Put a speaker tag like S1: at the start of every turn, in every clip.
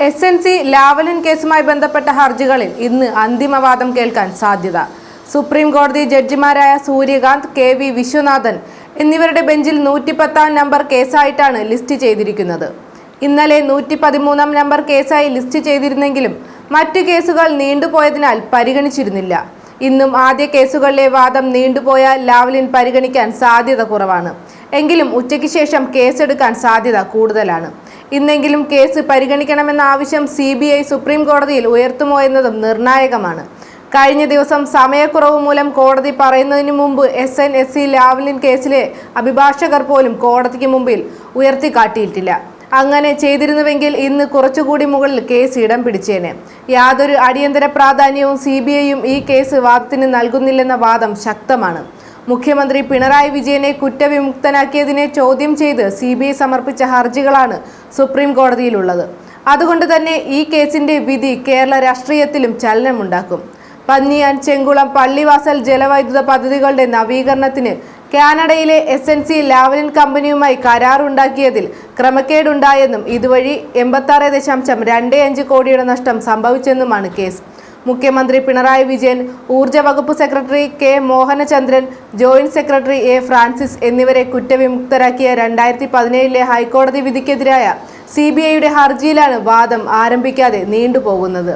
S1: SNC Lavalin കേസുമായി ബന്ധപ്പെട്ട ഹർജികളിൽ ഇന്ന് അന്തിമവാദം കേൾക്കാൻ സാധ്യത. സുപ്രീം കോടതി ജഡ്ജിമാരായ സൂര്യകാന്ത്, കെ.വി. വിശ്വനാഥൻ എന്നിവരുടെ ബെഞ്ചിൽ 110-ാം നമ്പർ കേസായിട്ടാണ് ലിസ്റ്റ് ചെയ്തിരിക്കുന്നത്. ഇന്നലെ 113-ാം നമ്പർ കേസായി ലിസ്റ്റ് ചെയ്തിരുന്നെങ്കിലും മറ്റു കേസുകൾ നീണ്ടുപോയതിനാൽ പരിഗണിച്ചിരുന്നില്ല. ഇന്നും ആദ്യ കേസുകളിലെ വാദം നീണ്ടുപോയാൽ ലാവ്ലിൻ പരിഗണിക്കാൻ സാധ്യത കുറവാണ്. എങ്കിലും ഉച്ചയ്ക്ക് ശേഷം കേസെടുക്കാൻ സാധ്യത കൂടുതലാണ്. ഇന്നെങ്കിലും കേസ് പരിഗണിക്കണമെന്ന ആവശ്യം CBI സുപ്രീം കോടതിയിൽ ഉയർത്തുമോ എന്നതും നിർണായകമാണ്. കഴിഞ്ഞ ദിവസം സമയക്കുറവ് മൂലം കോടതി പറയുന്നതിന് മുമ്പ് SNSC ലാവ്ലിൻ കേസിലെ അഭിഭാഷകർ പോലും കോടതിക്ക് മുമ്പിൽ ഉയർത്തിക്കാട്ടിയിട്ടില്ല. അങ്ങനെ ചെയ്തിരുന്നുവെങ്കിൽ ഇന്ന് കുറച്ചുകൂടി മുകളിൽ കേസ് ഇടം പിടിച്ചേനെ. യാതൊരു അടിയന്തര പ്രാധാന്യവും CBIയും ഈ കേസ് വാദത്തിന് നൽകുന്നില്ലെന്ന വാദം ശക്തമാണ്. മുഖ്യമന്ത്രി പിണറായി വിജയനെ കുറ്റവിമുക്തനാക്കിയതിനെ ചോദ്യം ചെയ്ത് CBI സമർപ്പിച്ച ഹർജികളാണ് സുപ്രീം കോടതിയിലുള്ളത്. അതുകൊണ്ട് തന്നെ ഈ കേസിന്റെ വിധി കേരള രാഷ്ട്രീയത്തിലും ചലനമുണ്ടാക്കും. പന്നിയാൻ, ചെങ്കുളം, പള്ളിവാസൽ ജലവൈദ്യുത പദ്ധതികളുടെ നവീകരണത്തിന് കാനഡയിലെ SNC ലാവ്ലിൻ കമ്പനിയുമായി കരാറുണ്ടാക്കിയതിൽ ക്രമക്കേടുണ്ടായെന്നും ഇതുവഴി 86.25 കോടിയുടെ നഷ്ടം സംഭവിച്ചെന്നുമാണ് കേസ്. മുഖ്യമന്ത്രി പിണറായി വിജയൻ, ഊർജ്ജ വകുപ്പ് secretary K. Mohanachandran, joint secretary A. Francis എന്നിവരെ കുറ്റവിമുക്തരാക്കിയ 2017 ഹൈക്കോടതി വിധിക്കെതിരായ CBIയുടെ ഹർജിയിലാണ് വാദം ആരംഭിക്കാതെ നീണ്ടുപോകുന്നത്.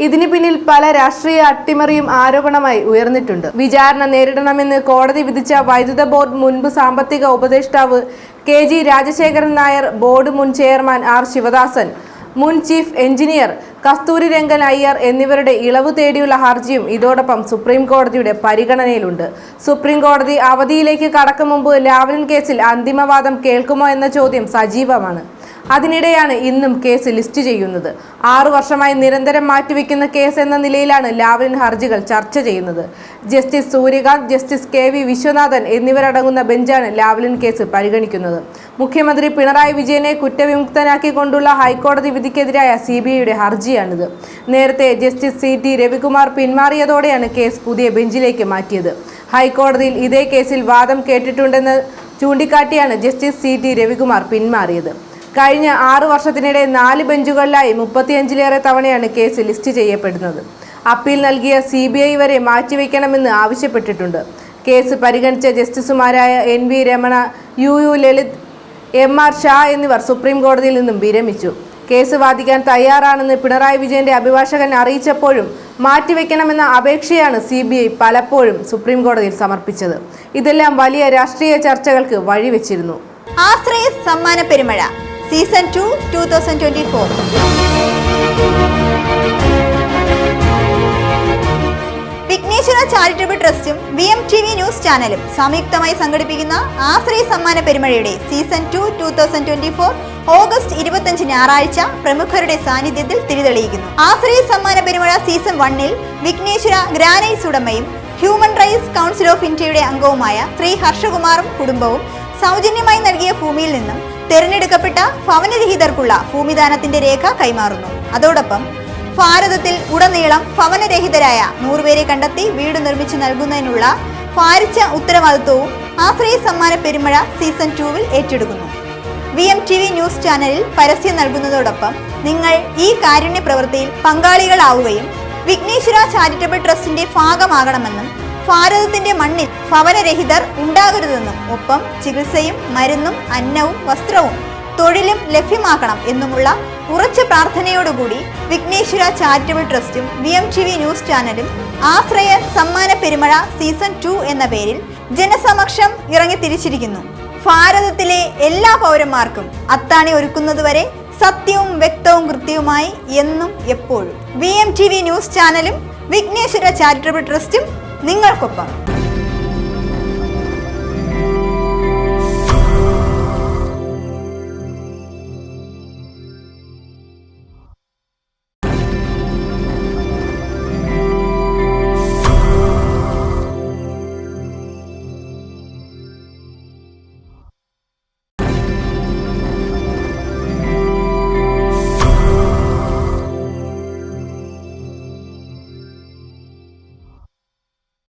S1: ഇതിന് പിന്നിൽ പല രാഷ്ട്രീയ അട്ടിമറിയും ആരോപണമായി ഉയർന്നിട്ടുണ്ട്. വിചാരണ നേരിടണമെന്ന് കോടതി വിധിച്ച വൈദ്യുത ബോർഡ് മുൻപ് സാമ്പത്തിക ഉപദേഷ്ടാവ് KG രാജശേഖരൻ നായർ, ബോർഡ് മുൻ ചെയർമാൻ R. ശിവദാസൻ, മുൻ ചീഫ് എഞ്ചിനീയർ കസ്തൂരി രംഗൻ അയ്യർ എന്നിവരുടെ ഇളവ് തേടിയുള്ള ഹർജിയും ഇതോടൊപ്പം സുപ്രീം കോടതിയുടെ പരിഗണനയിലുണ്ട്. സുപ്രീം കോടതി അവധിയിലേക്ക് കടക്കും മുമ്പ് ലാവ്ലിൻ കേസിൽ അന്തിമവാദം കേൾക്കുമോ എന്ന ചോദ്യം സജീവമാണ്. അതിനിടെയാണ് ഇന്നും കേസ് ലിസ്റ്റ് ചെയ്യുന്നത്. 6 വർഷമായി നിരന്തരം മാറ്റിവെക്കുന്ന കേസ് എന്ന നിലയിലാണ് ലാവ്ലിൻ ഹർജികൾ ചർച്ച ചെയ്യുന്നത്. Justice Suryakant, justice K.V. Viswanathan എന്നിവരടങ്ങുന്ന ബെഞ്ചാണ് ലാവ്ലിൻ കേസ് പരിഗണിക്കുന്നത്. മുഖ്യമന്ത്രി പിണറായി വിജയനെ കുറ്റവിമുക്തനാക്കിക്കൊണ്ടുള്ള ഹൈക്കോടതി വിധിക്കെതിരായ CBIയുടെ ഹർജിയാണിത്. നേരത്തെ ജസ്റ്റിസ് C.T. രവികുമാർ പിന്മാറിയതോടെയാണ് കേസ് പുതിയ ബെഞ്ചിലേക്ക് മാറ്റിയത്. ഹൈക്കോടതിയിൽ ഇതേ കേസിൽ വാദം കേട്ടിട്ടുണ്ടെന്ന് ചൂണ്ടിക്കാട്ടിയാണ് ജസ്റ്റിസ് C.T. രവികുമാർ പിന്മാറിയത്. കഴിഞ്ഞ 6 വർഷത്തിനിടെ 4 ബെഞ്ചുകളിലായി 35-ലേറെ തവണയാണ് കേസ് ലിസ്റ്റ് ചെയ്യപ്പെടുന്നത്. അപ്പീൽ നൽകിയ CBI വരെ മാറ്റിവെക്കണമെന്ന് ആവശ്യപ്പെട്ടിട്ടുണ്ട്. കേസ് പരിഗണിച്ച ജസ്റ്റിസുമാരായ NV Ramana, UU Lalit, MR Shah എന്നിവർ സുപ്രീം കോടതിയിൽ നിന്നും വിരമിച്ചു. കേസ് വാദിക്കാൻ തയ്യാറാണെന്ന് പിണറായി വിജയന്റെ അഭിഭാഷകൻ അറിയിച്ചപ്പോഴും മാറ്റിവെക്കണമെന്ന അപേക്ഷയാണ് CBI പലപ്പോഴും സുപ്രീം കോടതിയിൽ സമർപ്പിച്ചത്. ഇതെല്ലാം വലിയ രാഷ്ട്രീയ ചർച്ചകൾക്ക് വഴിവെച്ചിരുന്നു.
S2: ആശ്രയ സമ്മാന പെരുമഴ സീസൺ 2 2024. വിഘ്നേശ്വര ചാരിറ്റബിൾ ട്രസ്റ്റും VMTV ന്യൂസ് ചാനലും സംയുക്തമായി സംഘടിപ്പിക്കുന്ന ആശ്രയ സമ്മാന പെരുമഴയുടെ സീസൺ 2 2024 ഓഗസ്റ്റ് 25 ഞായറാഴ്ച പ്രമുഖരുടെ സാന്നിധ്യത്തിൽ തിരിതെളിയിക്കുന്നു. ആശ്രയ സമ്മാന പെരുമഴ സീസൺ 1-ൽ വിഘ്നേശ്വര ഗ്രാനൈറ്റ്സ് ഉടമയും ഹ്യൂമൻ റൈറ്റ്സ് കൗൺസിൽ ഓഫ് ഇന്ത്യയുടെ അംഗവുമായ ശ്രീ ഹർഷകുമാറും കുടുംബവും സൗജന്യമായി നൽകിയ ഭൂമിയിൽ നിന്നും തെരഞ്ഞെടുക്കപ്പെട്ട ഭവനരഹിതർക്കുള്ള ഭൂമിദാനത്തിന്റെ രേഖ കൈമാറുന്നു. അതോടൊപ്പം ഭാരതത്തിൽ ഉടനീളം ഭവനരഹിതരായ 100 പേരെ കണ്ടെത്തി വീട് നിർമ്മിച്ചു നൽകുന്നതിനുള്ള ഭാരിച്ച ഉത്തരവാദിത്വവും ആശ്രയ സമ്മാന പെരുമഴ സീസൺ 2-ൽ ഏറ്റെടുക്കുന്നു. VMTV ന്യൂസ് ചാനലിൽ പരസ്യം നൽകുന്നതോടൊപ്പം നിങ്ങൾ ഈ കാരുണ്യ പ്രവൃത്തിയിൽ പങ്കാളികളാവുകയും വിഘ്നേശ്വര ചാരിറ്റബിൾ ട്രസ്റ്റിന്റെ ഭാഗമാകണമെന്നും ഭാരതത്തിന്റെ മണ്ണിൽ ഭവനരഹിതർ ഉണ്ടാകരുതെന്നും ഒപ്പം ചികിത്സയും മരുന്നും അന്നവും വസ്ത്രവും തൊഴിലും ലഭ്യമാക്കണം എന്നുമുള്ള ഉറച്ച പ്രാർത്ഥനയോടുകൂടി വിഘ്നേശ്വര ചാരിറ്റബിൾ ട്രസ്റ്റും VMTV ന്യൂസ് ചാനലും ആശ്രയ സമ്മാന പെരുമഴ സീസൺ 2 എന്ന പേരിൽ ജനസമക്ഷം ഇറങ്ങി തിരിച്ചിരിക്കുന്നു. ഭാരതത്തിലെ എല്ലാ പൗരന്മാർക്കും അത്താണി ഒരുക്കുന്നതുവരെ സത്യവും വ്യക്തവും കൃത്യവുമായി എന്നും എപ്പോഴും VMTV ന്യൂസ് ചാനലും വിഘ്നേശ്വര ചാരിറ്റബിൾ ട്രസ്റ്റും നിങ്ങൾക്കൊപ്പം.